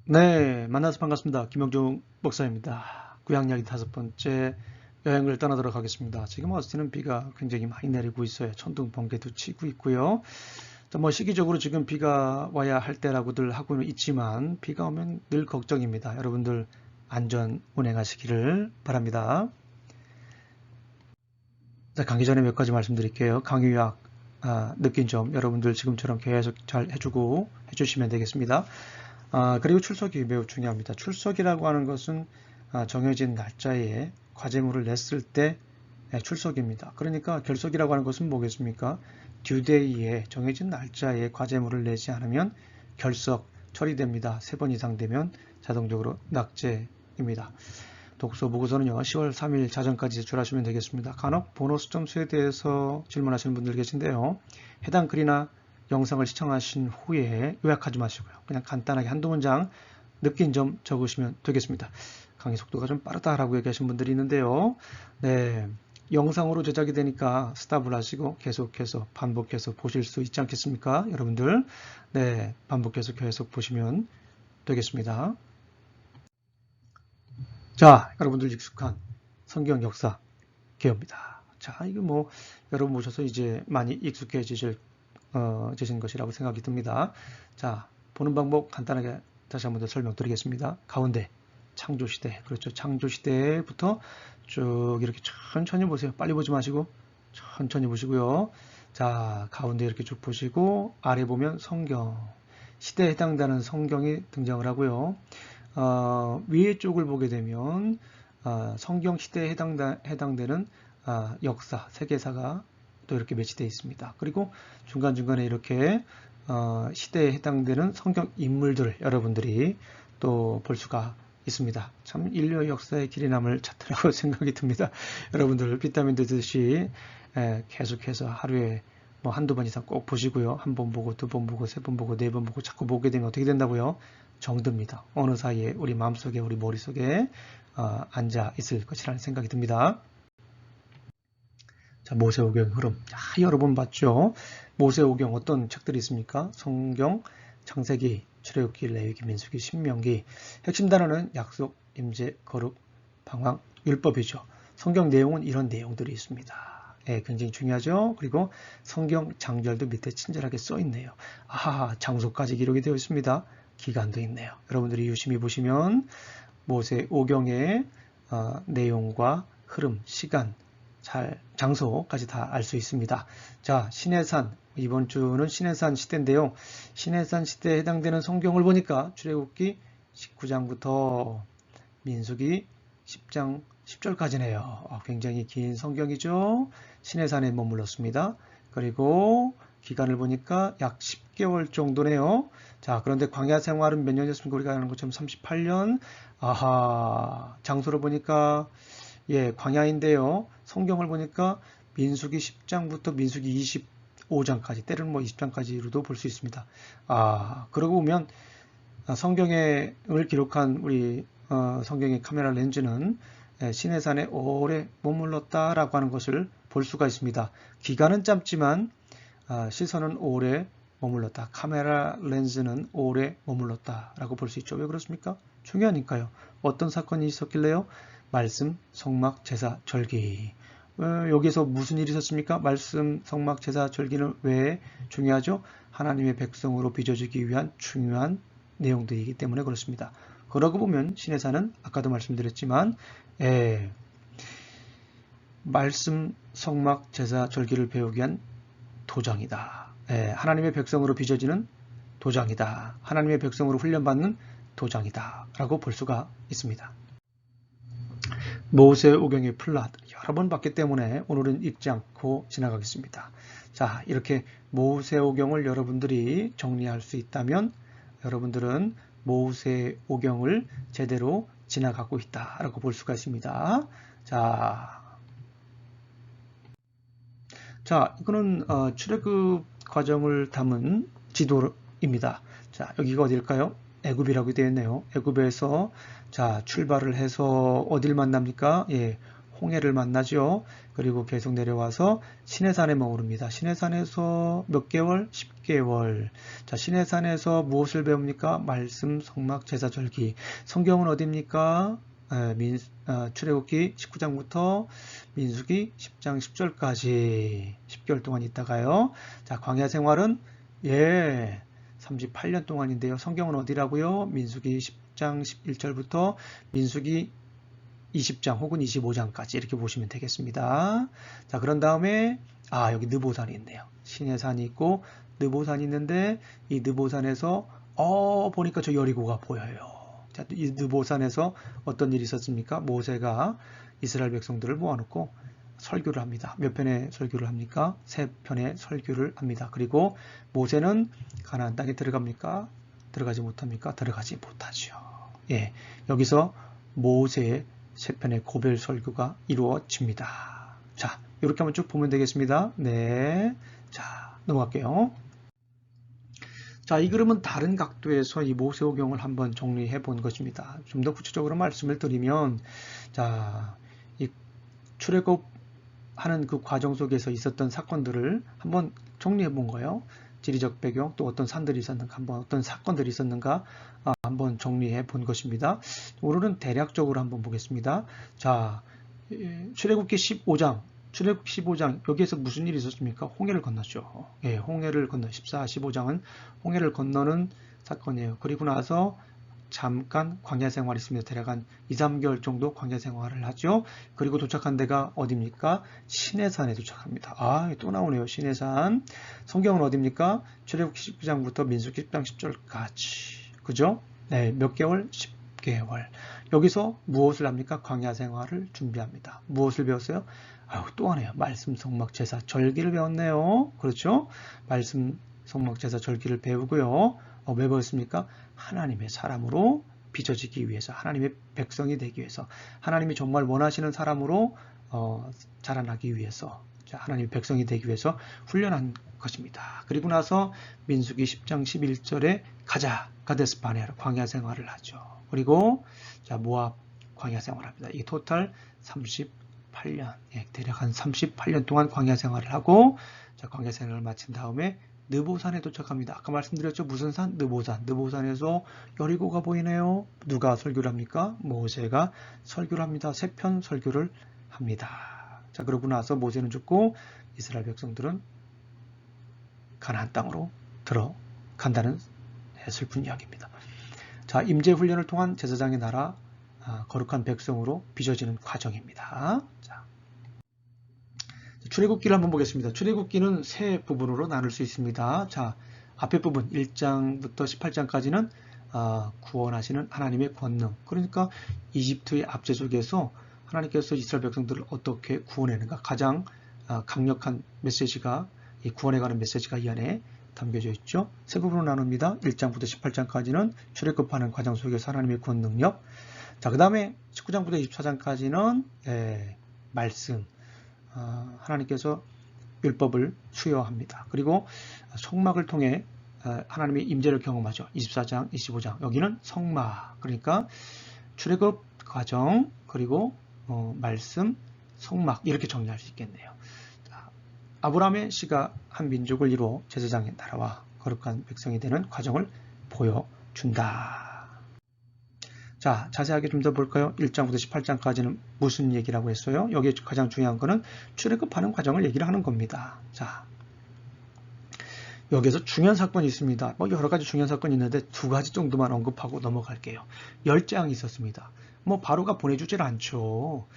네, 만나서 반갑습니다. 김영중 목사입니다. 구약이야기 5번째 여행을 떠나도록 하겠습니다. 지금 어스틴은 비가 굉장히 많이 내리고 있어요. 천둥, 번개도 치고 있고요. 시기적으로 지금 비가 와야 할 때라고들 하고는 있지만 비가 오면 늘 걱정입니다. 여러분들 안전 운행하시기를 바랍니다. 자, 가기 전에 몇 가지 말씀드릴게요. 강의 요약 느낀 점 여러분들 지금처럼 계속 잘 해주시면 되겠습니다. 그리고 출석이 매우 중요합니다. 출석이라고 하는 것은 정해진 날짜에 과제물을 냈을 때 출석입니다. 그러니까 결석이라고 하는 것은 뭐겠습니까? 듀데이에 정해진 날짜에 과제물을 내지 않으면 결석 처리됩니다. 3번 이상 되면 자동적으로 낙제입니다. 독서 보고서는요, 10월 3일 자정까지 제출하시면 되겠습니다. 간혹 보너스 점수에 대해서 질문하시는 분들 계신데요. 해당 글이나 영상을 시청하신 후에 요약하지 마시고요. 그냥 간단하게 한두 문장 느낀 점 적으시면 되겠습니다. 강의 속도가 좀 빠르다라고 얘기하신 분들이 있는데요. 네, 영상으로 제작이 되니까 스탑을 하시고 계속해서 반복해서 보실 수 있지 않겠습니까? 여러분들, 네, 반복해서 계속 보시면 되겠습니다. 자, 여러분들 익숙한 성경 역사 개요입니다. 자, 이거 여러분 보셔서 이제 많이 익숙해지신 것이라고 생각이 듭니다. 자, 보는 방법 간단하게 다시 한번 더 설명드리겠습니다. 가운데 창조시대, 그렇죠. 창조시대부터 쭉 이렇게 천천히 보세요. 빨리 보지 마시고 천천히 보시고요. 자, 가운데 이렇게 쭉 보시고 아래 보면 성경, 시대에 해당되는 성경이 등장을 하고요. 위에 쪽을 보게 되면 성경 시대에 해당되는 역사, 세계사가 또 이렇게 매치되어 있습니다. 그리고 중간중간에 이렇게 시대에 해당되는 성경 인물들을 여러분들이 또 볼 수가 있습니다. 참 인류의 역사의 길이 남을 찾더라고 생각이 듭니다. 여러분들 비타민 드듯이 계속해서 하루에 한두 번 이상 꼭 보시고요. 한 번 보고, 두 번 보고, 세 번 보고, 네 번 보고 자꾸 보게 되면 어떻게 된다고요? 정듭니다. 어느 사이에 우리 마음속에, 우리 머릿속에 앉아 있을 것이라는 생각이 듭니다. 자, 모세오경 흐름. 여러 번 봤죠? 모세오경 어떤 책들이 있습니까? 성경, 창세기, 출애굽기, 레위기, 민수기, 신명기. 핵심 단어는 약속, 임재, 거룩, 방황, 율법이죠. 성경 내용은 이런 내용들이 있습니다. 굉장히 중요하죠. 그리고 성경 장절도 밑에 친절하게 써 있네요. 장소까지 기록이 되어 있습니다. 기간도 있네요. 여러분들이 유심히 보시면 모세오경의 내용과 흐름, 시간, 장소까지 다 알 수 있습니다. 자, 신해산, 이번 주는 신해산 시대인데요. 신해산 시대에 해당되는 성경을 보니까 출애굽기 19장부터 민수기 10장 10절까지네요. 굉장히 긴 성경이죠. 신해산에 머물렀습니다. 그리고 기간을 보니까 약 10개월 정도네요. 자, 그런데 광야 생활은 몇 년 됐습니까? 우리가 아는 것처럼 38년. 장소를 보니까 광야인데요. 성경을 보니까 민수기 10장부터 민수기 25장까지, 때로는 20장까지로도 볼 수 있습니다. 그러고 보면 성경을 기록한 우리 성경의 카메라 렌즈는 시내산에 오래 머물렀다라고 하는 것을 볼 수가 있습니다. 기간은 짧지만 시선은 오래 머물렀다. 카메라 렌즈는 오래 머물렀다라고 볼 수 있죠. 왜 그렇습니까? 중요하니까요. 어떤 사건이 있었길래요? 말씀, 성막, 제사, 절기. 여기서 무슨 일이 있었습니까? 말씀, 성막, 제사, 절기는 왜 중요하죠? 하나님의 백성으로 빚어지기 위한 중요한 내용들이기 때문에 그렇습니다. 그러고 보면 신해산은 아까도 말씀드렸지만 말씀, 성막, 제사, 절기를 배우기 위한 도장이다. 하나님의 백성으로 빚어지는 도장이다. 하나님의 백성으로 훈련받는 도장이다. 라고 볼 수가 있습니다. 모세오경의 플랫 여러 번 봤기 때문에 오늘은 읽지 않고 지나가겠습니다. 자, 이렇게 모세오경을 여러분들이 정리할 수 있다면 여러분들은 모세오경을 제대로 지나가고 있다라고 볼 수가 있습니다. 자, 이거는 출애굽 과정을 담은 지도입니다. 자, 여기가 어딜까요? 애굽이라고 되어 있네요. 애굽에서 자, 출발을 해서 어딜 만납니까? 홍해를 만나죠. 그리고 계속 내려와서 시내산에 머무릅니다. 시내산에서 몇 개월? 10개월. 자, 시내산에서 무엇을 배웁니까? 말씀, 성막, 제사, 절기. 성경은 어디입니까? 출애굽기 19장부터 민수기 10장 10절까지 10개월 동안 있다가요. 자, 광야 생활은 38년 동안인데요. 성경은 어디라고요? 민수기 10장 11절부터 민수기 20장 혹은 25장까지 이렇게 보시면 되겠습니다. 자, 그런 다음에 여기 느보산이 있네요. 시내산이 있고 느보산이 있는데 이 느보산에서 보니까 저 여리고가 보여요. 자, 이 느보산에서 어떤 일이 있었습니까? 모세가 이스라엘 백성들을 모아놓고 설교를 합니다. 몇 편의 설교를 합니까? 3편의 설교를 합니다. 그리고 모세는 가나안 땅에 들어갑니까? 들어가지 못합니까? 들어가지 못하죠. 예, 여기서 모세의 3편의 고별 설교가 이루어집니다. 자, 이렇게 한번 쭉 보면 되겠습니다. 네, 자, 넘어갈게요. 자, 이 그림은 다른 각도에서 이 모세오경을 한번 정리해 본 것입니다. 좀 더 구체적으로 말씀을 드리면, 자, 이 출애굽하는 그 과정 속에서 있었던 사건들을 한번 정리해 본 거예요. 지리적 배경, 또 어떤 산들이 있었는가, 어떤 사건들이 있었는가 한번 정리해 본 것입니다. 오늘은 대략적으로 한번 보겠습니다. 자, 출애굽기 15장, 여기에서 무슨 일이 있었습니까? 홍해를 건넜죠. 예, 홍해를 건너 14, 15장은 홍해를 건너는 사건이에요. 그리고 나서 잠깐 광야 생활이 있습니다. 대략 한 2, 3개월 정도 광야 생활을 하죠. 그리고 도착한 데가 어디입니까? 시내산에 도착합니다. 또 나오네요. 시내산. 성경은 어디입니까? 출애굽기 19장부터 민수기 10장 10절까지. 그죠? 네, 몇 개월? 10개월. 여기서 무엇을 합니까? 광야 생활을 준비합니다. 무엇을 배웠어요? 또 하네요. 말씀, 성막, 제사, 절기를 배웠네요. 그렇죠? 말씀, 성막, 제사, 절기를 배우고요. 왜 배웠습니까? 하나님의 사람으로 빚어지기 위해서, 하나님의 백성이 되기 위해서, 하나님이 정말 원하시는 사람으로 자라나기 위해서, 하나님의 백성이 되기 위해서 훈련한 것입니다. 그리고 나서 민수기 10장 11절에 가자, 가데스 바네아로 광야 생활을 하죠. 그리고 모압 광야 생활합니다. 이게 토탈 38년, 대략 한 38년 동안 광야 생활을 하고, 광야 생활을 마친 다음에 느보산에 도착합니다. 아까 말씀드렸죠. 무슨 산? 느보산. 느보산에서 여리고가 보이네요. 누가 설교를 합니까? 모세가 설교를 합니다. 3편 설교를 합니다. 자, 그러고 나서 모세는 죽고 이스라엘 백성들은 가나안 땅으로 들어간다는 슬픈 이야기입니다. 자, 임재훈련을 통한 제사장의 나라, 거룩한 백성으로 빚어지는 과정입니다. 자, 출애굽기를 한번 보겠습니다. 출애굽기는 세 부분으로 나눌 수 있습니다. 자, 앞에 부분 1장부터 18장까지는 구원하시는 하나님의 권능. 그러니까 이집트의 압제 속에서 하나님께서 이스라엘 백성들을 어떻게 구원했는가. 가장 강력한 메시지가, 이 구원에 관한 메시지가 이 안에 담겨져 있죠. 세 부분으로 나눕니다. 1장부터 18장까지는 출애굽하는 과정 속에서 하나님의 구원 능력. 자, 그 다음에 19장부터 24장까지는 말씀. 하나님께서 율법을 수여합니다. 그리고 성막을 통해 하나님의 임재를 경험하죠. 24장, 25장. 여기는 성막. 그러니까 출애굽 과정, 그리고 말씀, 성막 이렇게 정리할 수 있겠네요. 자, 아브라함의 씨가 한 민족을 이루어 제사장의 나라와 거룩한 백성이 되는 과정을 보여준다. 자, 자세하게 좀 더 볼까요? 1장부터 18장까지는 무슨 얘기라고 했어요? 여기에 가장 중요한 거는 출애굽하는 과정을 얘기를 하는 겁니다. 자, 여기에서 중요한 사건이 있습니다. 여러 가지 중요한 사건이 있는데 2가지 정도만 언급하고 넘어갈게요. 10재앙이 있었습니다. 바로가 보내주질 않죠.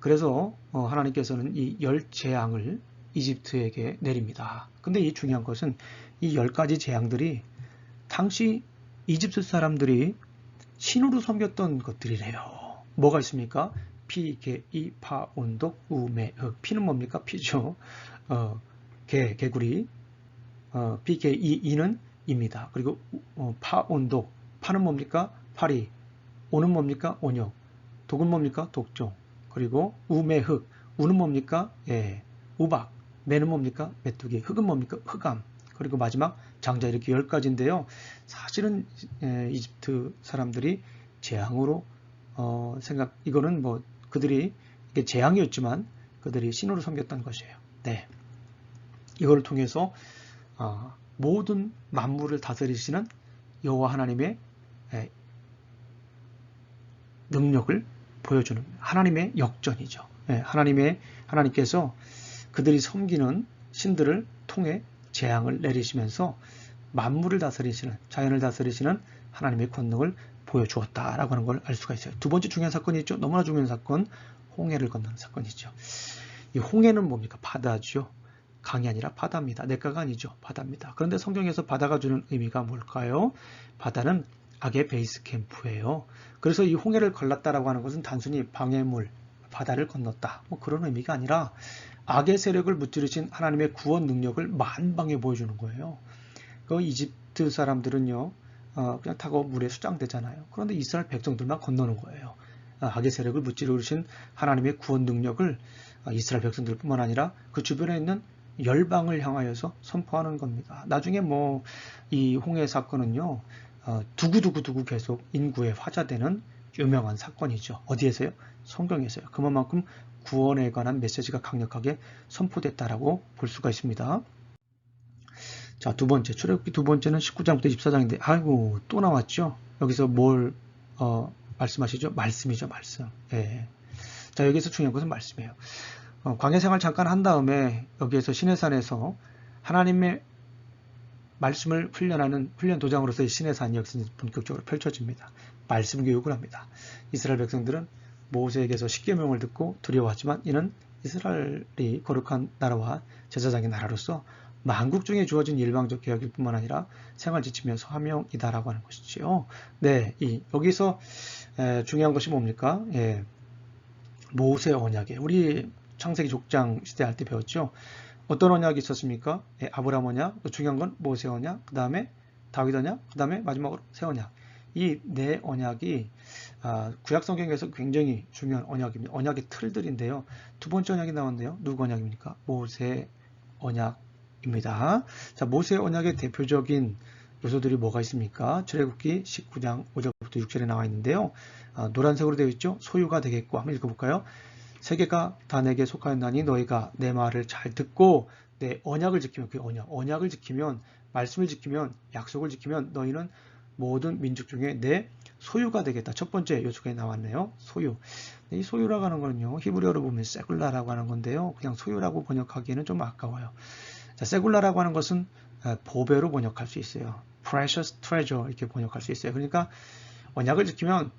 그래서 하나님께서는 이 10재앙을 이집트에게 내립니다. 근데 이 중요한 것은 이 10가지 재앙들이 당시 이집트 사람들이 신으로 섬겼던 것들이래요. 뭐가 있습니까? 피, 개, 이, 파, 온독, 우, 매, 흑. 피는 뭡니까? 피죠. 개구리. 피, 개, 이는 입니다. 그리고 파, 온독. 파는 뭡니까? 파리. 오는 뭡니까? 온역. 독은 뭡니까? 독종. 그리고 우, 매, 흑. 우는 뭡니까? 우박. 매는 뭡니까? 메뚜기. 흑은 뭡니까? 흑암. 그리고 마지막 장자, 이렇게 10가지인데요. 사실은 이집트 사람들이 재앙으로 이거는 그들이 이게 재앙이었지만 그들이 신으로 섬겼던 것이에요. 네, 이걸 통해서 모든 만물을 다스리시는 여호와 하나님의 능력을 보여주는 하나님의 역전이죠. 하나님께서 그들이 섬기는 신들을 통해 재앙을 내리시면서 만물을 다스리시는, 자연을 다스리시는 하나님의 권능을 보여주었다라고 하는 걸 알 수가 있어요. 두 번째 중요한 사건이 있죠. 너무나 중요한 사건, 홍해를 건너는 사건이죠. 이 홍해는 뭡니까? 바다죠. 강이 아니라 바다입니다. 냇가가 아니죠. 바다입니다. 그런데 성경에서 바다가 주는 의미가 뭘까요? 바다는 악의 베이스 캠프예요. 그래서 이 홍해를 걸렀다라고 하는 것은 단순히 방해물, 바다를 건넜다, 뭐 그런 의미가 아니라 악의 세력을 무찌르신 하나님의 구원 능력을 만방에 보여주는 거예요. 그 이집트 사람들은요, 그냥 타고 물에 수장되잖아요. 그런데 이스라엘 백성들만 건너는 거예요. 악의 세력을 무찌르신 하나님의 구원 능력을 이스라엘 백성들뿐만 아니라 그 주변에 있는 열방을 향하여서 선포하는 겁니다. 나중에 뭐 이 홍해 사건은요, 두고두고 계속 인구에 화제되는 유명한 사건이죠. 어디에서요? 성경에서요. 그만큼 구원에 관한 메시지가 강력하게 선포됐다라고 볼 수가 있습니다. 자, 두 번째, 출애굽기 두 번째는 19장부터 24장인데, 아이고, 또 나왔죠? 여기서 뭘, 말씀하시죠? 말씀이죠, 말씀. 예. 자, 여기서 중요한 것은 말씀이에요. 광야 생활 잠깐 한 다음에, 여기에서 시내산에서 하나님의 말씀을 훈련하는 훈련 도장으로서의 시내산이 여기서 본격적으로 펼쳐집니다. 말씀 교육을 합니다. 이스라엘 백성들은 모세에게서 십계명을 듣고 두려워하지만 이는 이스라엘이 거룩한 나라와 제사장의 나라로서 만국 중에 주어진 일방적 계약일 뿐만 아니라 생활 지침의 사명이다라고 하는 것이지요. 네, 여기서 중요한 것이 뭡니까? 예, 모세 언약에 우리 창세기 족장 시대 할 때 배웠죠. 어떤 언약이 있었습니까? 예, 아브라함 언약, 중요한 건 모세 언약, 그 다음에 다윗 언약, 그 다음에 마지막으로 새 언약. 이 네 언약이 구약 성경에서 굉장히 중요한 언약입니다. 언약의 틀들인데요. 두 번째 언약이 나왔는데요. 누구 언약입니까? 모세 언약입니다. 자, 모세 언약의 대표적인 요소들이 뭐가 있습니까? 출애굽기 19장 5절부터 6절에 나와 있는데요. 노란색으로 되어 있죠. 소유가 되겠고 한번 읽어볼까요? 세계가 다 내게 속하였나니 너희가 내 말을 잘 듣고 내 언약을 지키면, 그 언약을 지키면, 말씀을 지키면, 약속을 지키면 너희는 모든 민족 중에 내 소유가 되겠다. 첫 번째 요소가 나왔네요. 소유. 이 소유라고 하는 거는요, 히브리어로 보면 세굴라라고 하는 건데요. 그냥 소유라고 번역하기에는 좀 아까워요. 자, 세굴라라고 하는 것은 보배로 번역할 수 있어요. precious treasure 이렇게 번역할 수 있어요. 그러니까 언약을 지키면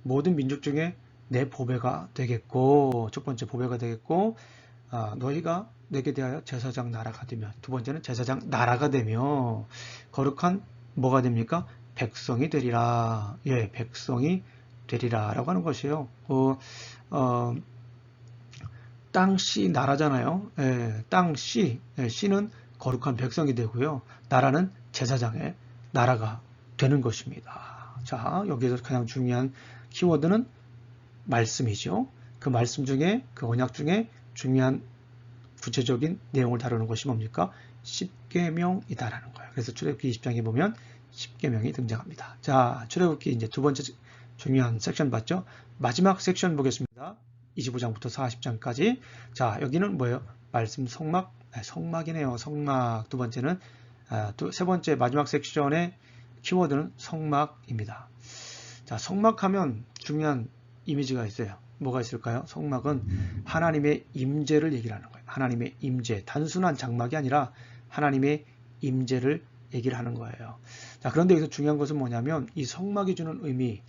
모든 민족 중에 내 보배가 되겠고, 첫 번째 보배가 되겠고, 너희가 내게 대하여 제사장 나라가 되면, 두 번째는 제사장 나라가 되며 거룩한 뭐가 됩니까? 백성이 되리라. 예, 백성이 되리라 라고 하는 것이에요. 땅, 씨, 나라잖아요. 예, 땅, 씨, 씨는 거룩한 백성이 되고요. 나라는 제사장의 나라가 되는 것입니다. 자, 여기에서 가장 중요한 키워드는 말씀이죠. 그 말씀 중에, 그 언약 중에 중요한 구체적인 내용을 다루는 것이 뭡니까? 십계명이다라는 거예요. 그래서 출애굽기 20장에 보면 십계명이 등장합니다. 자, 출애굽기 이제 두 번째 중요한 섹션 봤죠? 마지막 섹션 보겠습니다. 25장부터 40장까지. 자, 여기는 뭐예요? 말씀 성막, 성막이네요. 성막. 두 번째는, 세 번째 마지막 섹션의 키워드는 성막입니다. 자, 성막하면 중요한 이미지가 있어요. 뭐가 있을까요? 성막은 하나님의 임재를 얘기를 하는 거예요. 하나님의 임재. 단순한 장막이 아니라 하나님의 임재를 얘기를 하는 거예요. 자, 그런데 여기서 중요한 것은 뭐냐면 이 성막이 주는 의미,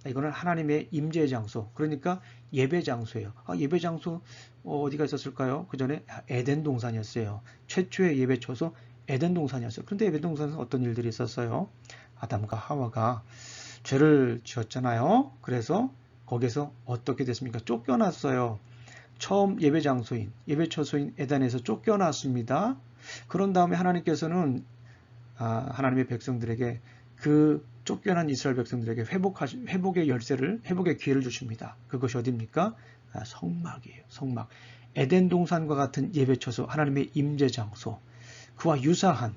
이거는 하나님의 임재의 장소, 그러니까 예배 장소예요. 예배 장소 어디가 있었을까요? 그 전에 에덴 동산이었어요. 최초의 예배 처소 에덴 동산이었어요. 그런데 에덴 동산에서 어떤 일들이 있었어요? 아담과 하와가 죄를 지었잖아요. 그래서 거기서 어떻게 됐습니까? 쫓겨났어요. 처음 예배 장소인, 예배 처소인 에덴에서 쫓겨났습니다. 그런 다음에 하나님께서는 하나님의 백성들에게, 그 쫓겨난 이스라엘 백성들에게 회복의 열쇠를, 회복의 기회를 주십니다. 그것이 어디입니까? 성막이에요. 성막. 에덴 동산과 같은 예배 처소, 하나님의 임재 장소, 그와 유사한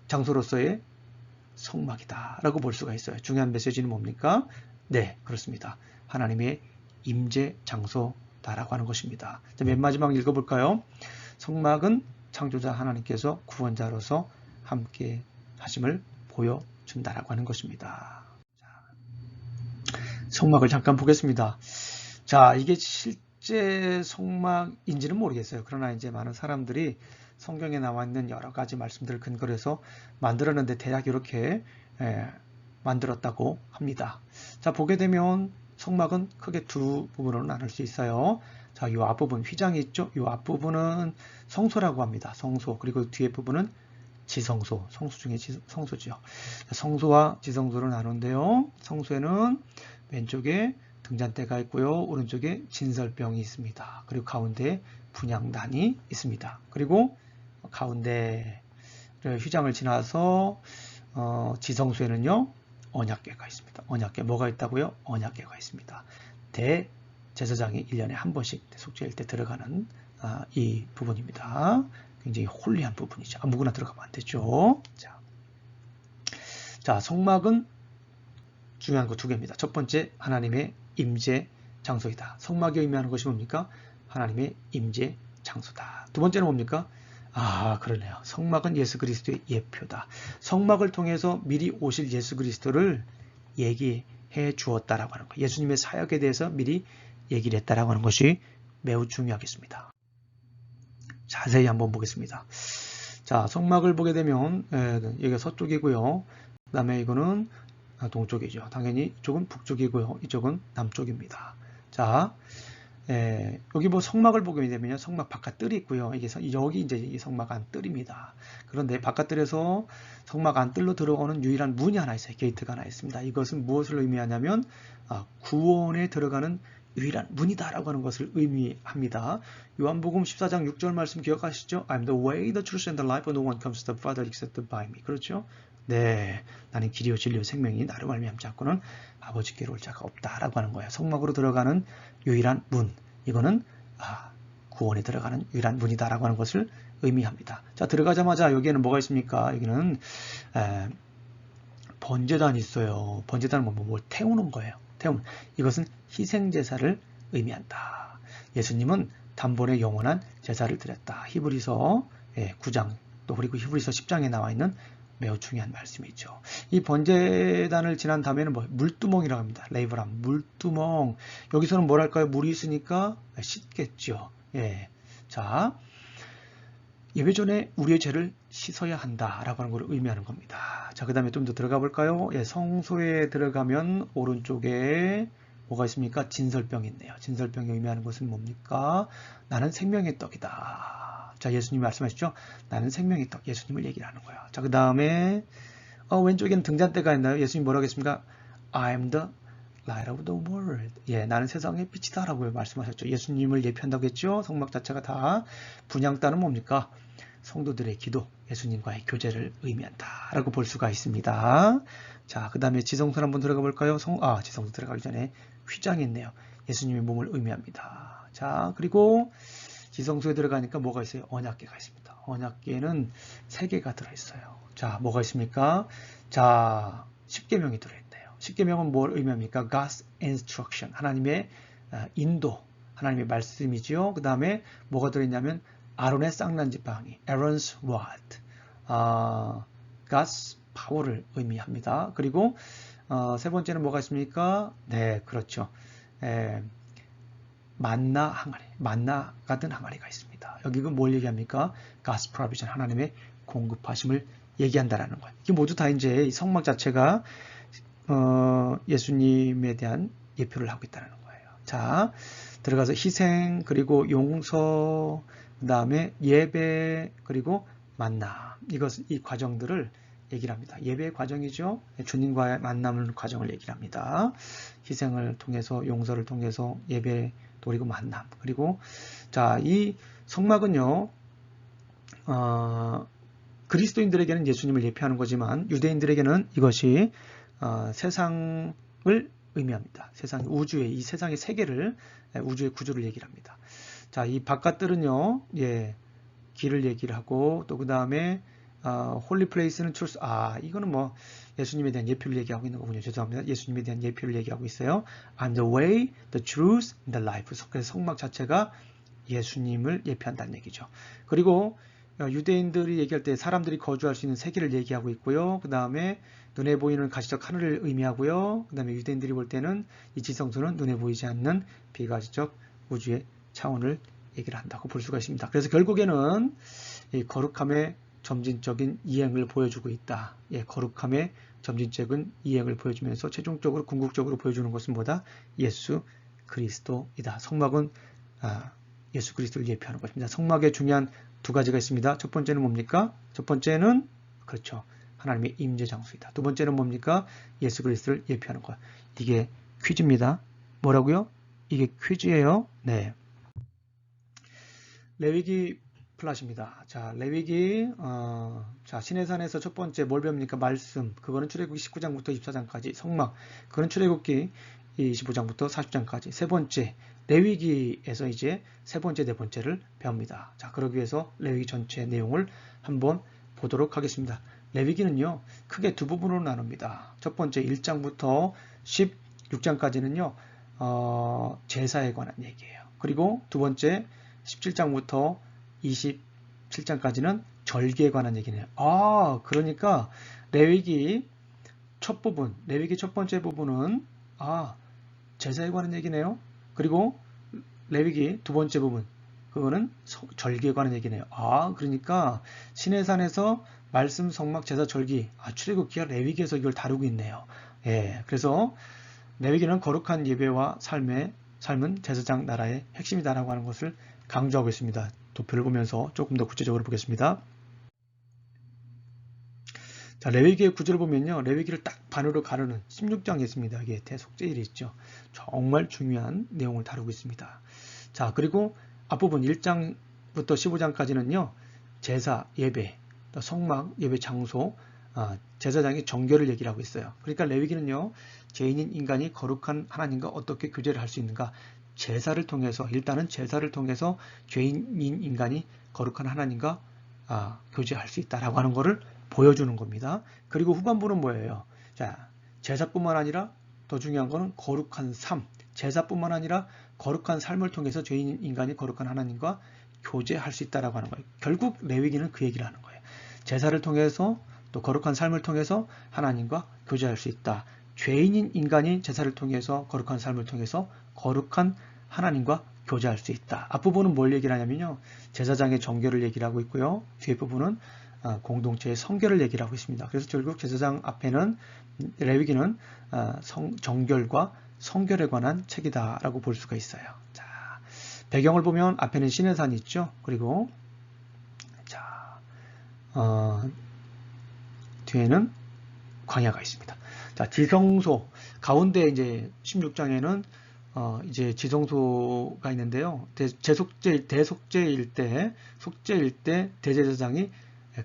장소로서의 성막이다 라고 볼 수가 있어요. 중요한 메시지는 뭡니까? 네, 그렇습니다. 하나님의 임재 장소다라고 하는 것입니다. 맨 마지막 읽어볼까요? 성막은 창조자 하나님께서 구원자로서 함께 하심을 보여준다라고 하는 것입니다. 성막을 잠깐 보겠습니다. 자, 이게 실제 성막인지는 모르겠어요. 그러나 이제 많은 사람들이 성경에 나와 있는 여러 가지 말씀들을 근거로 해서 만들었는데 대략 이렇게 만들었다고 합니다. 자, 보게 되면 성막은 크게 두 부분으로 나눌 수 있어요. 자, 이 앞부분 휘장이 있죠. 이 앞부분은 성소라고 합니다. 성소. 그리고 뒤에 부분은 지성소. 성소 중에 성소죠. 성소와 지성소를 나누는데요. 성소에는 왼쪽에 등잔대가 있고요. 오른쪽에 진설병이 있습니다. 그리고 가운데 분향단이 있습니다. 그리고 가운데 휘장을 지나서 지성소에는요. 언약궤가 있습니다. 언약궤 뭐가 있다고요? 언약궤가 있습니다. 대제사장이 1년에 한 번씩 속죄일 때 들어가는 이 부분입니다. 굉장히 홀리한 부분이죠. 아무거나 들어가면 안 되죠. 자, 성막은 중요한 거 두 개입니다. 첫 번째, 하나님의 임재 장소이다. 성막이 의미하는 것이 뭡니까? 하나님의 임재 장소다. 두 번째는 뭡니까? 그러네요. 성막은 예수 그리스도의 예표다. 성막을 통해서 미리 오실 예수 그리스도를 얘기해 주었다라고 하는 거. 예수님의 사역에 대해서 미리 얘기를 했다라고 하는 것이 매우 중요하겠습니다. 자세히 한번 보겠습니다. 자, 성막을 보게 되면 여기가 서쪽이고요. 그 다음에 이거는 동쪽이죠. 당연히 이쪽은 북쪽이고요. 이쪽은 남쪽입니다. 자, 여기 뭐 성막을 보게 되면 성막 바깥 뜰이 있고요. 이게 여기 이제 이 성막 안 뜰입니다. 그런데 바깥 뜰에서 성막 안 뜰로 들어오는 유일한 문이 하나 있어요. 게이트가 하나 있습니다. 이것은 무엇을 의미하냐면 구원에 들어가는 유일한 문이다라고 하는 것을 의미합니다. 요한복음 14장 6절 말씀 기억하시죠? I'm the way, the truth, and the life. No one comes to the Father except by me. 그렇죠? 네, 나는 길이요 진리요 생명이 나로 말미암지 않고는 아버지께로 올 자가 없다라고 하는 거예요. 성막으로 들어가는 유일한 문. 이거는 구원에 들어가는 유일한 문이다라고 하는 것을 의미합니다. 자, 들어가자마자 여기에는 뭐가 있습니까? 여기는 번제단이 있어요. 번제단은 뭘 태우는 거예요. 이것은 희생제사를 의미한다. 예수님은 단번에 영원한 제사를 드렸다. 히브리서 9장 또 그리고 히브리서 10장에 나와 있는 매우 중요한 말씀이죠. 이 번제단을 지난 다음에는 물두멍이라고 합니다. 레이브람 물두멍. 여기서는 뭐랄까요? 물이 있으니까 씻겠죠. 자, 예배 전에 우리의 죄를 씻어야 한다라고 하는 걸 의미하는 겁니다. 자, 그 다음에 좀 더 들어가 볼까요? 성소에 들어가면 오른쪽에 뭐가 있습니까? 진설병이 있네요. 진설병이 의미하는 것은 뭡니까? 나는 생명의 떡이다. 자, 예수님이 말씀하시죠? 나는 생명의 떡. 예수님을 얘기를 하는 거야. 자, 그 다음에 왼쪽에는 등잔대가 있나요? 예수님이 뭐라고 했습니까? I am the light of the world. 나는 세상의 빛이다 라고 말씀하셨죠. 예수님을 예표한다고 했죠. 성막 자체가 다. 분향단은 뭡니까? 성도들의 기도, 예수님과의 교제를 의미한다 라고 볼 수가 있습니다. 자, 그 다음에 지성소를 한번 들어가 볼까요? 지성소 들어가기 전에 휘장이 있네요. 예수님의 몸을 의미합니다. 자, 그리고 지성소에 들어가니까 뭐가 있어요? 언약궤가 있습니다. 언약궤는 3개가 들어있어요. 자, 뭐가 있습니까? 자, 10계명이 들어있네요. 10계명은 뭘 의미합니까? God's instruction, 하나님의 인도, 하나님의 말씀이죠. 그 다음에 뭐가 들어있냐면 아론의 쌍난지팡이, Aaron's rod, God's power를 의미합니다. 그리고 세 번째는 뭐가 있습니까? 네, 그렇죠. 만나 항아리, 만나 같은 항아리가 있습니다. 여기가 뭘 얘기합니까? God's provision, 하나님의 공급하심을 얘기한다라는 거예요. 이게 모두 다 이제 이 성막 자체가 예수님에 대한 예표를 하고 있다는 거예요. 자, 들어가서 희생, 그리고 용서, 그 다음에 예배, 그리고 만남. 이 과정들을 얘기를 합니다. 예배의 과정이죠. 주님과의 만남을 과정을 얘기를 합니다. 희생을 통해서, 용서를 통해서 예배, 또 그리고 만남. 그리고 자, 이 성막은요, 그리스도인들에게는 예수님을 예표하는 거지만 유대인들에게는 이것이 세상을 의미합니다. 세상, 우주의, 이 세상의 세계를, 우주의 구조를 얘기를 합니다. 자, 이 바깥들은요, 길을 얘기를 하고, 또 그 다음에 홀리 플레이스는 truth. 이거는 뭐 예수님에 대한 예표를 얘기하고 있는 거군요. 죄송합니다. 예수님에 대한 예표를 얘기하고 있어요. I'm the way, the truth, and the life. 그래서 성막 자체가 예수님을 예표한다는 얘기죠. 그리고 유대인들이 얘기할 때 사람들이 거주할 수 있는 세계를 얘기하고 있고요. 그 다음에 눈에 보이는 가시적 하늘을 의미하고요. 그 다음에 유대인들이 볼 때는 이 지성소는 눈에 보이지 않는 비가시적 우주의 차원을 얘기를 한다고 볼 수가 있습니다. 그래서 결국에는 이 거룩함의 점진적인 이행을 보여주고 있다. 거룩함의 점진적인 이행을 보여주면서 최종적으로 궁극적으로 보여주는 것은 뭐다? 예수 그리스도이다. 성막은 예수 그리스도를 예표하는 것입니다. 성막에 중요한 두 가지가 있습니다. 첫 번째는 뭡니까? 첫 번째는 그렇죠. 하나님의 임재 장소이다. 두 번째는 뭡니까? 예수 그리스도를 예표하는 것. 이게 퀴즈입니다. 뭐라고요? 이게 퀴즈예요. 네. 레위기 플랫입니다. 자, 레위기 시내산에서 첫 번째 뭘 배웁니까? 말씀. 그거는 출애굽기 19장부터 24장까지. 성막. 그거는 출애굽기 25장부터 40장까지. 세 번째 레위기에서 이제 세 번째, 네 번째를 배웁니다. 자, 그러기 위해서 레위기 전체 내용을 한번 보도록 하겠습니다. 레위기는요, 크게 두 부분으로 나눕니다. 첫 번째 1장부터 16장까지는요, 제사에 관한 얘기예요. 그리고 두 번째 17장부터 27장까지는 절기에 관한 얘기네요. 그러니까 레위기 첫 부분, 레위기 첫 번째 부분은 제사에 관한 얘기네요. 그리고 레위기 두 번째 부분, 그거는 절기에 관한 얘기네요. 그러니까 시내산에서 말씀, 성막, 제사, 절기, 출애굽기와 레위기에서 이걸 다루고 있네요. 그래서 레위기는 거룩한 예배와 삶은 제사장 나라의 핵심이다라고 하는 것을 강조하고 있습니다. 도표를 보면서 조금 더 구체적으로 보겠습니다. 자, 레위기의 구절을 보면요. 레위기를 딱 반으로 가르는 16장이 있습니다. 이게 대속죄일이 있죠. 정말 중요한 내용을 다루고 있습니다. 자, 그리고 앞부분 1장부터 15장까지는요. 제사, 예배, 성막, 예배 장소, 제사장의 정결을 얘기를 하고 있어요. 그러니까 레위기는요. 죄인인 인간이 거룩한 하나님과 어떻게 교제를 할 수 있는가? 제사를 통해서, 일단은 제사를 통해서 죄인인 인간이 거룩한 하나님과 교제할 수 있다라고 하는 것을 보여주는 겁니다. 그리고 후반부는 뭐예요? 자, 제사뿐만 아니라 더 중요한 거는 거룩한 삶. 제사뿐만 아니라 거룩한 삶을 통해서 죄인 인간이 거룩한 하나님과 교제할 수 있다라고 하는 거예요. 결국 레위기는 그 얘기를 하는 거예요. 제사를 통해서 또 거룩한 삶을 통해서 하나님과 교제할 수 있다. 죄인인 인간이 제사를 통해서 거룩한 삶을 통해서 거룩한 하나님과 교제할 수 있다. 앞부분은 뭘 얘기를 하냐면요. 제사장의 정결을 얘기를 하고 있고요. 뒤에 부분은 공동체의 성결을 얘기를 하고 있습니다. 그래서 결국 제사장 앞에는 레위기는 정결과 성결에 관한 책이다라고 볼 수가 있어요. 자, 배경을 보면 앞에는 시내산이 있죠. 그리고 자, 뒤에는 광야가 있습니다. 자, 지성소 가운데 이제 16장에는 이제 지성소가 있는데요. 대속죄일 때 대제사장이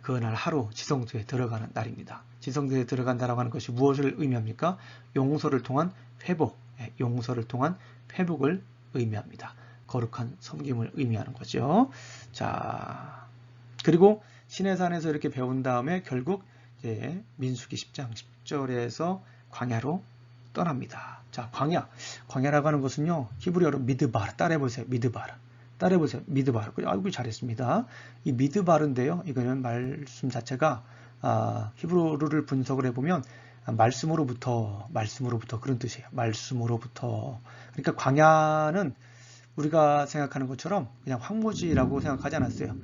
그날 하루 지성소에 들어가는 날입니다. 지성소에 들어간다라고 하는 것이 무엇을 의미합니까? 용서를 통한 회복, 용서를 통한 회복을 의미합니다. 거룩한 섬김을 의미하는 거죠. 자, 그리고 시내산에서 이렇게 배운 다음에 결국 이제 민수기 10장 10절에서 광야로 떠납니다. 자, 광야라고 하는 것은요, 히브리어로 미드바르, 따라해보세요. 미드바르. 아이고, 잘했습니다. 이 미드바르인데요, 이거는 말씀 자체가, 히브리어를 분석을 해보면, 말씀으로부터 그런 뜻이에요. 말씀으로부터. 그러니까 광야는 우리가 생각하는 것처럼 그냥 황무지라고 생각하지 않았어요.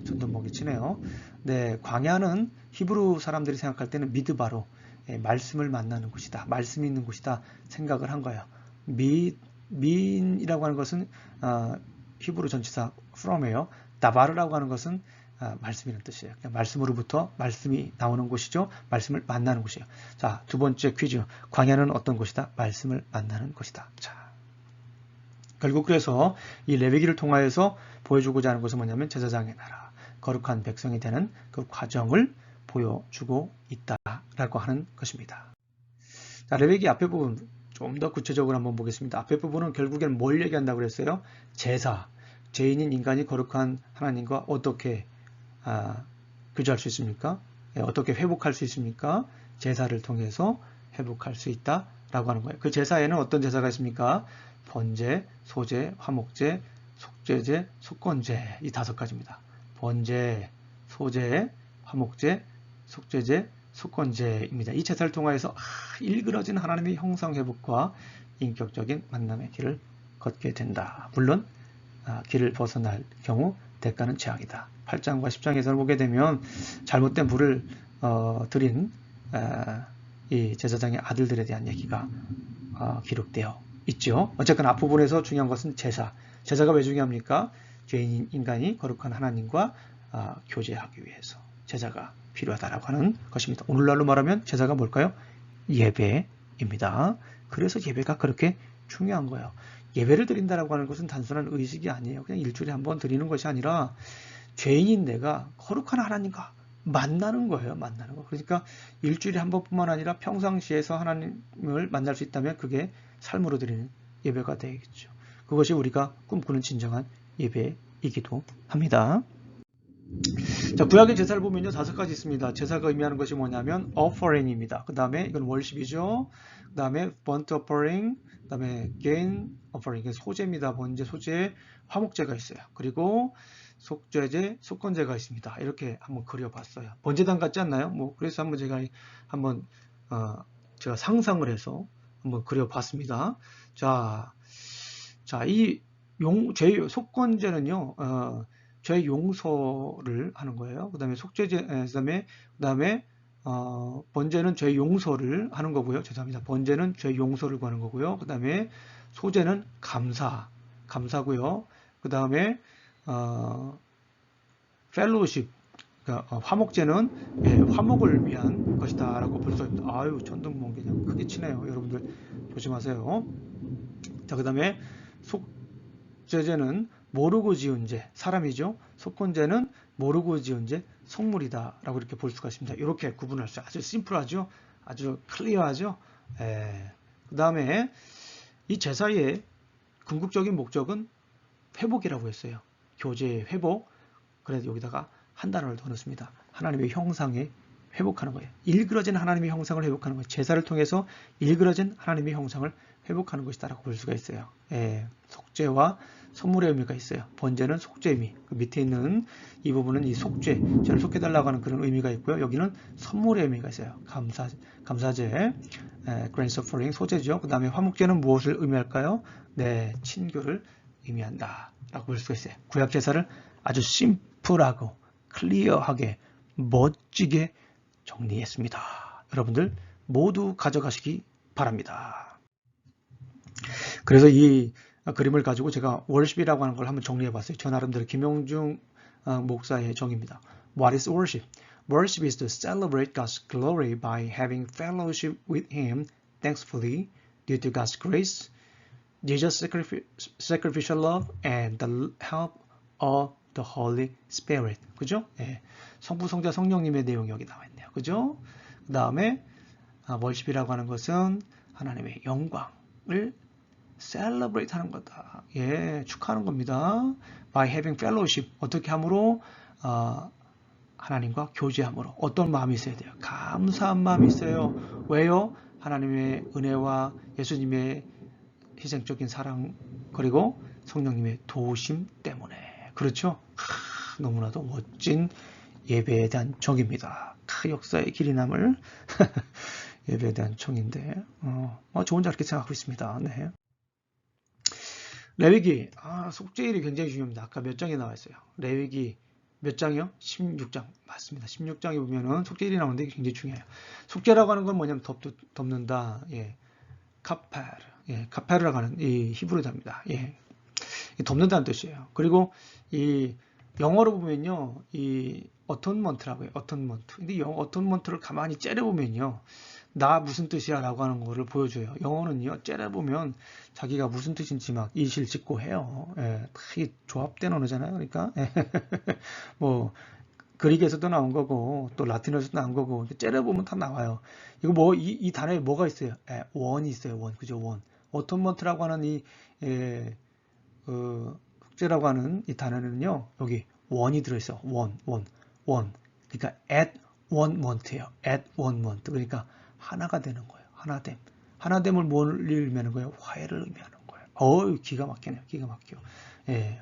전동목이 치네요. 네, 광야는 히브리 사람들이 생각할 때는 미드바로, 말씀을 만나는 곳이다. 말씀이 있는 곳이다. 생각을 한 거예요. 민이라고 하는 것은 히브리 전치사 from이에요. 다바르라고 하는 것은 말씀이라는 뜻이에요. 그냥 말씀으로부터 말씀이 나오는 곳이죠. 말씀을 만나는 곳이에요. 자, 두 번째 퀴즈. 광야는 어떤 곳이다? 말씀을 만나는 곳이다. 자, 결국 그래서 이 레위기를 통하여서 보여주고자 하는 것은 뭐냐면 제사장의 나라, 거룩한 백성이 되는 그 과정을 보여주고 있다라고 하는 것입니다. 자, 레위기 앞에 부분 좀 더 구체적으로 한번 보겠습니다. 앞에 부분은 결국엔 뭘 얘기한다고 그랬어요? 제사, 죄인인 인간이 거룩한 하나님과 어떻게 규제할 수 있습니까? 예, 어떻게 회복할 수 있습니까? 제사를 통해서 회복할 수 있다라고 하는 거예요. 그 제사에는 어떤 제사가 있습니까? 번제, 소제, 화목제, 속죄제, 속건제 이 5가지입니다. 번제, 소제, 화목제, 속죄제, 속건제입니다. 이 제사를 통하여서 일그러진 하나님의 형상 회복과 인격적인 만남의 길을 걷게 된다. 물론 길을 벗어날 경우 대가는 죄악이다. 8장과 10장에서 보게 되면 잘못된 불을 드린 이 제사장의 아들들에 대한 얘기가 기록되어 있죠. 어쨌거나 앞부분에서 중요한 것은 제사. 제사가 왜 중요합니까? 죄인 인간이 거룩한 하나님과 교제하기 위해서 제사가 필요하다라고 하는 것입니다. 오늘날로 말하면 제사가 뭘까요? 예배입니다. 그래서 예배가 그렇게 중요한 거예요. 예배를 드린다라고 하는 것은 단순한 의식이 아니에요. 그냥 일주일에 한 번 드리는 것이 아니라 죄인인 내가 거룩한 하나님과 만나는 거예요. 만나는 거. 그러니까 일주일에 한 번뿐만 아니라 평상시에서 하나님을 만날 수 있다면 그게 삶으로 드리는 예배가 되겠죠. 그것이 우리가 꿈꾸는 진정한 예배이기도 합니다. 자, 구약의 제사를 보면요, 5가지 있습니다. 제사가 의미하는 것이 뭐냐면 offering입니다. 그 다음에 이건 월십이죠. 그 다음에 burnt offering, 그 다음에 gain offering, 소제입니다. 번제, 소제, 화목제가 있어요. 그리고 속죄제, 속건제가 있습니다. 이렇게 한번 그려봤어요. 번제단 같지 않나요? 뭐 그래서 한번 제가 제가 상상을 해서 한번 그려봤습니다. 자, 이 속건제는요, 죄 용서를 하는 거예요. 그 다음에 속죄제, 그 다음에 번제는 죄 용서를 하는 거고요. 죄송합니다. 번제는 죄 용서를 구하는 거고요. 그 다음에 소제는 감사고요. 그 다음에 펠로우십, 그러니까 화목제는 화목을 위한 것이다라고 볼 수 있습니다. 아유, 천둥번개 그냥 크게 치네요. 여러분들 조심하세요. 자, 그 다음에 속죄제는 모르고 지은 죄, 사람이죠. 속건제는 모르고 지은 죄, 성물이다 라고 이렇게 볼 수가 있습니다. 이렇게 구분할 수 아주 심플하죠. 아주 클리어하죠. 그 다음에 이 제사의 궁극적인 목적은 회복이라고 했어요. 교제의 회복. 그래서 여기다가 한 단어를 더 넣습니다. 하나님의 형상에 회복하는 거예요. 일그러진 하나님의 형상을 회복하는 거예요. 제사를 통해서 일그러진 하나님의 형상을 회복하는 것이다라고 볼 수가 있어요. 속죄와 선물의 의미가 있어요. 번제는 속죄 의미. 그 밑에 있는 이 부분은 이 속죄, 죄를 속해달라고 하는 그런 의미가 있고요. 여기는 선물의 의미가 있어요. 감사제, grain offering, 소제죠. 그 다음에 화목제는 무엇을 의미할까요? 네, 친교를 의미한다 라고 볼 수가 있어요. 구약 제사를 아주 심플하고 클리어하게 멋지게 정리했습니다. 여러분들 모두 가져가시기 바랍니다. 그래서 이 그림을 가지고 제가 worship이라고 하는 걸 한번 정리해 봤어요. 저 나름대로 김용중 목사의 정의입니다. What is worship? Worship is to celebrate God's glory by having fellowship with Him thankfully due to God's grace, Jesus' sacrificial love, and the help of the Holy Spirit. 그죠? 성부, 성자, 성령님의 내용이 여기 나와 있네요. 그죠? 그 다음에 worship이라고 하는 것은 하나님의 영광을 celebrate 하는 거다. 축하하는 겁니다. By having fellowship. 어떻게 함으로? 하나님과 교제함으로. 어떤 마음이 있어야 돼요? 감사한 마음이 있어요. 왜요? 하나님의 은혜와 예수님의 희생적인 사랑, 그리고 성령님의 도우심 때문에. 그렇죠? 너무나도 멋진 예배에 대한 정의입니다. 역사의 길이 남을 예배에 대한 정의인데, 저 혼자 이렇게 생각하고 있습니다. 네. 레위기, 속죄일이 굉장히 중요합니다. 아까 몇 장에 나와 있어요? 레위기 몇 장이요? 16장. 맞습니다. 16장에 보면은 속죄일이 나오는데 이게 굉장히 중요해요. 속죄라고 하는 건 뭐냐면 덮는다. 카파르. 카파르라고 하는 이 히브리 단어입니다. 덮는다는 뜻이에요. 그리고 이 영어로 보면요, 이 어톤먼트라고 해요. 어톤먼트. 근데 어톤먼트를 가만히 째려보면요, 나 무슨 뜻이야 라고 하는 거를 보여줘요. 영어는요, 째려보면 자기가 무슨 뜻인지 막 이실 짓고 해요. 이 조합된 언어잖아요. 그러니까 뭐 그리크에서도 나온 거고 또 라틴어에서도 나온 거고 째려보면 다 나와요. 이거 뭐 이 단어에 뭐가 있어요? 원이 있어요. 원. 그죠? 원. 어톤먼트라고 하는 이 속죄라고 하는 이 단어는요, 여기 원이 들어있어. 원. 그러니까 at one month예요. at one month. 그러니까 하나가 되는 거예요. 하나됨. 하나됨을 뭘 의미하는 거예요? 화해를 의미하는 거예요. 기가 막히네요. 기가 막혀. 예.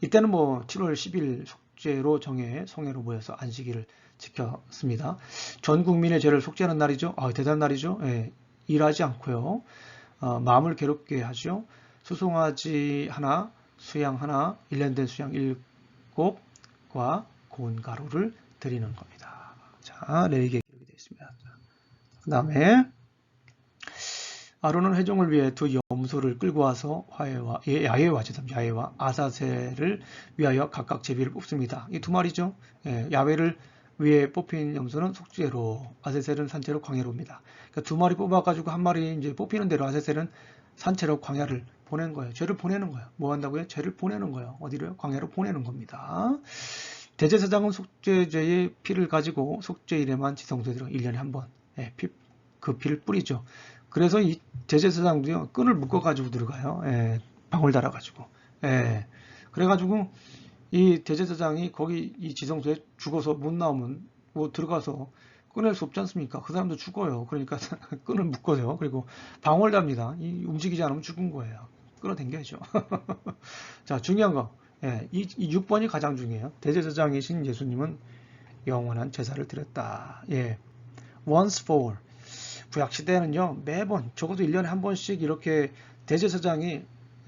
이때는 뭐 7월 10일 속죄로 정해 성회로 모여서 안식일을 지켰습니다. 전 국민의 죄를 속죄하는 날이죠. 대단한 날이죠. 예. 일하지 않고요. 마음을 괴롭게 하죠. 수송아지 하나, 수양 하나, 1년 된 수양 7과 고운 가루를 드리는 겁니다. 자, 레위기에 기록이 되어 있습니다. 그 다음에 아론은 회종을 위해 두 염소를 끌고 와서 야훼와 아사셀을 위하여 각각 제비를 뽑습니다. 이 두 마리죠. 야훼를 위해 뽑힌 염소는 속죄로, 아사셀은 산채로 광야로 옵니다. 그러니까 두 마리 뽑아가지고 한 마리 이제 뽑히는 대로 아사셀은 산채로 광야를 보낸 거예요. 죄를 보내는 거예요. 뭐 한다고요? 죄를 보내는 거예요. 어디로요? 광야로 보내는 겁니다. 대제사장은 속죄제의 피를 가지고 속죄일에만 지성소에 들어 1년에 한 번 그 피를 뿌리죠. 그래서 이 대제사장도요, 끈을 묶어가지고 들어가요. 방울 달아가지고. 그래가지고 이 대제사장이 거기 이 지성소에 죽어서 못 나오면 뭐 들어가서 꺼낼 수 없지 않습니까? 그 사람도 죽어요. 그러니까 끈을 묶어요. 그리고 방울 답니다. 이 움직이지 않으면 죽은 거예요. 끌어당겨야죠. 자, 중요한 거. 이 6번이 가장 중요해요. 대제사장이신 예수님은 영원한 제사를 드렸다. once for all. 구약시대에는요, 매번, 적어도 1년에 한 번씩 이렇게 대제사장이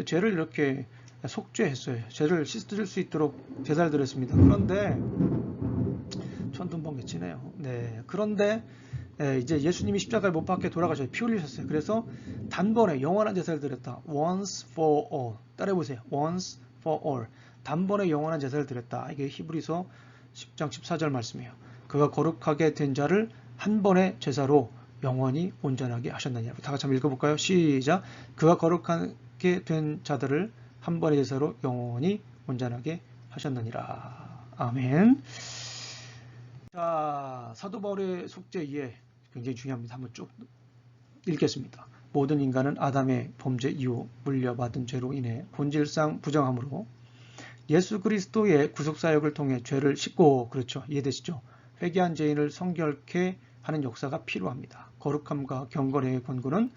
죄를 이렇게 속죄했어요. 죄를 씻을 수 있도록 제사를 드렸습니다. 그런데, 천둥번개치네요. 그런데, 이제 예수님이 십자가에 못 박혀 돌아가셔서 피 흘리셨어요. 그래서 단번에 영원한 제사를 드렸다. once for all. 따라해보세요. once for all. 단번에 영원한 제사를 드렸다. 이게 히브리서 10장 14절 말씀이에요. 그가 거룩하게 된 자를 한 번의 제사로 영원히 온전하게 하셨느니라. 다 같이 한번 읽어볼까요? 시작. 그가 거룩하게 된 자들을 한 번의 제사로 영원히 온전하게 하셨느니라. 아멘. 자, 사도 바울의 속죄 이해 굉장히 중요합니다. 한번 쭉 읽겠습니다. 모든 인간은 아담의 범죄 이후 물려받은 죄로 인해 본질상 부정함으로 예수 그리스도의 구속사역을 통해 죄를 씻고, 그렇죠. 이해되시죠? 회개한 죄인을 성결케 하는 역사가 필요합니다. 거룩함과 경건의 권고는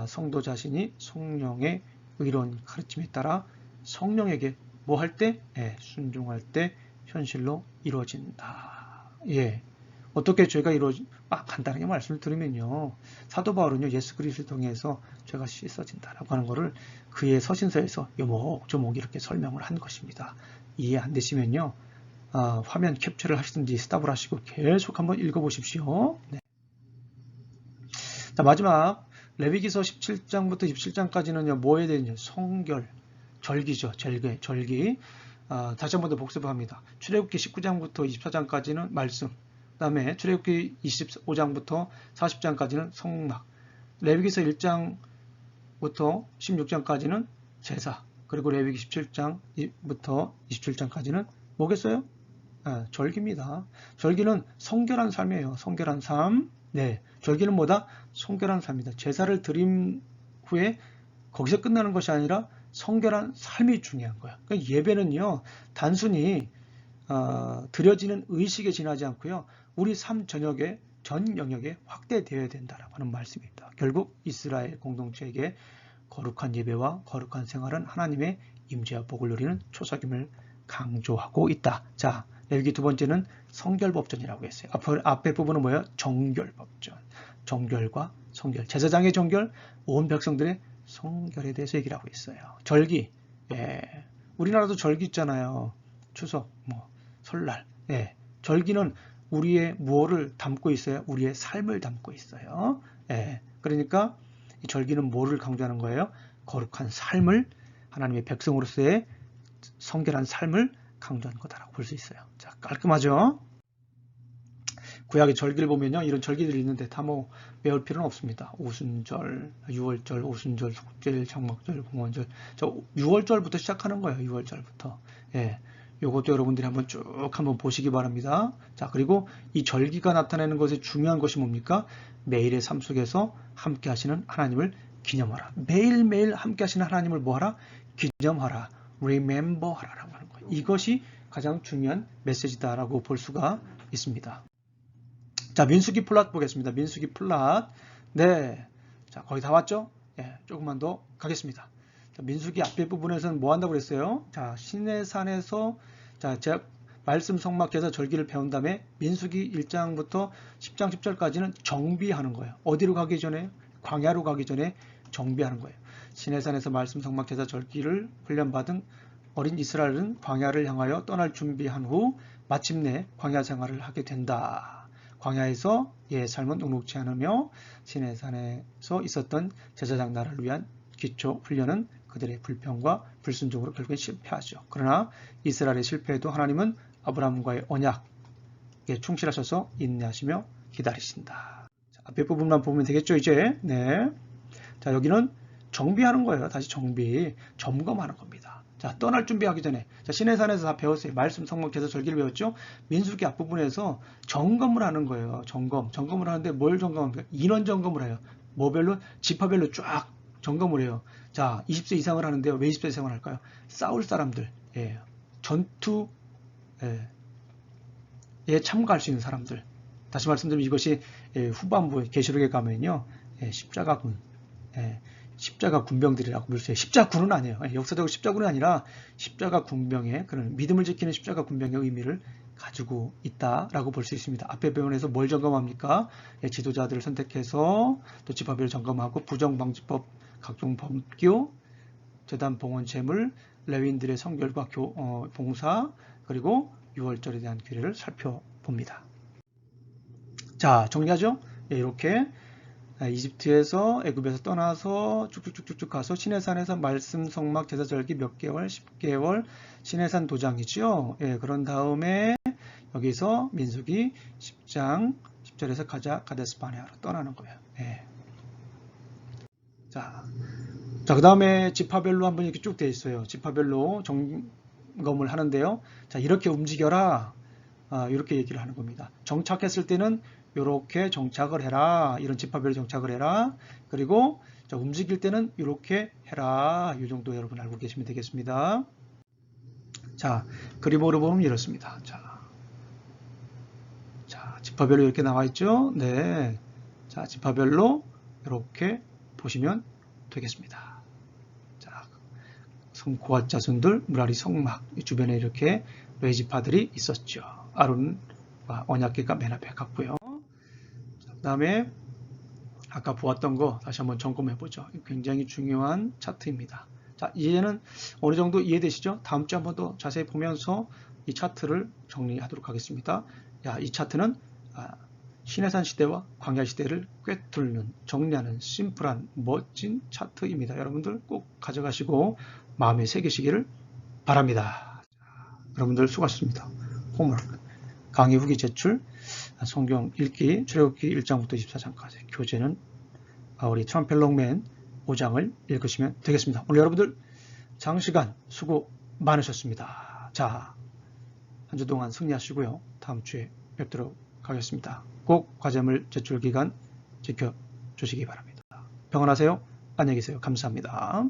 성도 자신이 성령의 의로운 가르침에 따라 성령에게 뭐 할 때? 순종할 때 현실로 이루어진다. 어떻게 죄가 간단하게 말씀을 드리면요. 사도 바울은요, 예수 그리스도를 통해서 죄가 씻어진다라고 하는 것을 그의 서신서에서 요목조목 이렇게 설명을 한 것입니다. 이해 안 되시면요, 화면 캡처를 하시든지 스탑을 하시고 계속 한번 읽어보십시오. 자, 마지막 레위기서 17장부터 27장까지는요, 뭐에 대한 성결, 절기죠. 절기. 다시 한 번 더 복습합니다. 출애굽기 19장부터 24장까지는 말씀, 그 다음에 출애굽기 25장부터 40장까지는 성막, 레위기서 1장부터 16장까지는 제사, 그리고 레위기 17장부터 27장까지는 뭐겠어요? 절기입니다. 절기는 성결한 삶이에요. 성결한 삶. 절기는 뭐다? 성결한 삶이다. 제사를 드린 후에 거기서 끝나는 것이 아니라 성결한 삶이 중요한 거야. 그러니까 예배는요, 단순히 드려지는 의식에 지나지 않고요, 우리 삶 전 영역에 확대되어야 된다라고 하는 말씀입니다. 결국 이스라엘 공동체에게 거룩한 예배와 거룩한 생활은 하나님의 임재와 복을 누리는 초석임을 강조하고 있다. 자, 레위기 두 번째는 성결법전이라고 했어요. 앞에 부분은 뭐예요? 정결법전. 정결과 성결. 제사장의 정결, 온 백성들의 성결에 대해서 얘기를 하고 있어요. 절기. 우리나라도 절기 있잖아요. 추석, 설날. 절기는 우리의 무엇을 담고 있어요? 우리의 삶을 담고 있어요. 그러니까 이 절기는 뭐를 강조하는 거예요? 거룩한 삶을, 하나님의 백성으로서의 성결한 삶을 강조한 거다라고 볼 수 있어요. 자, 깔끔하죠? 구약의 절기를 보면요, 이런 절기들이 있는데 다 외울 필요는 없습니다. 오순절, 유월절, 오순절, 속죄일, 장막절, 공헌절. 저 6월절부터 시작하는 거예요. 6월절부터. 요것도 여러분들이 한번 보시기 바랍니다. 자, 그리고 이 절기가 나타내는 것의 중요한 것이 뭡니까? 매일의 삶 속에서 함께 하시는 하나님을 기념하라. 매일매일 함께 하시는 하나님을 뭐하라? 기념하라. remember 하라라고 하는 거예요. 이것이 가장 중요한 메시지다라고 볼 수가 있습니다. 자, 민수기 플랫 보겠습니다. 민수기 플랫. 네. 자, 거의 다 왔죠? 예, 조금만 더 가겠습니다. 자, 민수기 앞에 부분에서는 뭐 한다고 그랬어요? 자, 시내산에서, 자, 제가 말씀 성막 제사 절기를 배운 다음에 민수기 1장부터 10장 10절까지는 정비하는 거예요. 어디로 가기 전에? 광야로 가기 전에 정비하는 거예요. 시내산에서 말씀 성막 제사 절기를 훈련받은 어린 이스라엘은 광야를 향하여 떠날 준비한 후 마침내 광야 생활을 하게 된다. 광야에서 삶은 녹록지 않으며 시내산에서 있었던 제사장 나라를 위한 기초 훈련은 그들의 불평과 불순종으로 결국엔 실패하죠. 그러나 이스라엘의 실패에도 하나님은 아브라함과의 언약에 충실하셔서 인내하시며 기다리신다. 자, 앞에 부분만 보면 되겠죠, 이제. 네. 자, 여기는 정비하는 거예요. 다시 정비, 점검하는 겁니다. 자, 떠날 준비하기 전에. 자, 시내산에서 다 배웠어요. 말씀, 성막, 제사, 절기를 배웠죠. 민수기 앞부분에서 점검을 하는 거예요. 점검을 하는데 뭘 점검합니까? 인원 점검을 해요. 뭐별로? 지파별로 쫙 점검을 해요. 자, 20세 이상을 하는데요. 왜 20세 이상을 할까요? 싸울 사람들, 전투에 참가할 수 있는 사람들. 다시 말씀드리면 이것이 후반부 계시록에 가면요, 십자가군, 십자가 군병들이라고 불러요. 십자군은 아니에요. 역사적으로 십자군은 아니라 십자가 군병의 그런 믿음을 지키는 십자가 군병의 의미를 가지고 있다라고 볼 수 있습니다. 앞에 배운에서 뭘 점검합니까? 지도자들을 선택해서 또 지파별을 점검하고 부정방지법, 각종 법규, 재단 봉헌 재물, 레위인들의 성결과 봉사, 그리고 유월절에 대한 규례를 살펴봅니다. 자, 정리하죠? 이렇게 이집트에서 애굽에서 떠나서 쭉쭉쭉쭉 가서 시내산에서 말씀 성막 제사 절기 몇 개월, 10개월 시내산 도장이죠. 그런 다음에 여기서 민수기 10장 10절에서 가데스 바네아로 떠나는 거예요. 자, 그 다음에 지파별로 한번 이렇게 쭉 돼 있어요. 지파별로 점검을 하는데요. 자, 이렇게 움직여라. 이렇게 얘기를 하는 겁니다. 정착했을 때는 이렇게 정착을 해라. 이런 지파별로 정착을 해라. 그리고 자, 움직일 때는 이렇게 해라. 이 정도 여러분 알고 계시면 되겠습니다. 자, 그림으로 보면 이렇습니다. 자, 지파별로 이렇게 나와 있죠? 네. 자, 지파별로 이렇게 보시면 되겠습니다. 자, 고앗 자손들, 무라리 성막 주변에 이렇게 레지파들이 있었죠. 아론과 언약궤가 맨 앞에 갔고요. 그 다음에 아까 보았던 거 다시 한번 점검해 보죠. 굉장히 중요한 차트입니다. 자, 이제는 어느 정도 이해되시죠? 다음 주에 한번 더 자세히 보면서 이 차트를 정리하도록 하겠습니다. 이 차트는 시내산 시대와 광야 시대를 꿰뚫는, 정리하는 심플한 멋진 차트입니다. 여러분들 꼭 가져가시고 마음에 새기시기를 바랍니다. 여러분들 수고하셨습니다. 홈워크, 강의 후기 제출, 성경 읽기, 출애굽기 1장부터 24장까지 교재는 우리 트럼펠롱맨 5장을 읽으시면 되겠습니다. 오늘 여러분들 장시간 수고 많으셨습니다. 자, 한 주 동안 승리하시고요. 다음 주에 뵙도록 하겠습니다. 꼭 과제물 제출 기간 지켜주시기 바랍니다. 평안하세요. 안녕히 계세요. 감사합니다.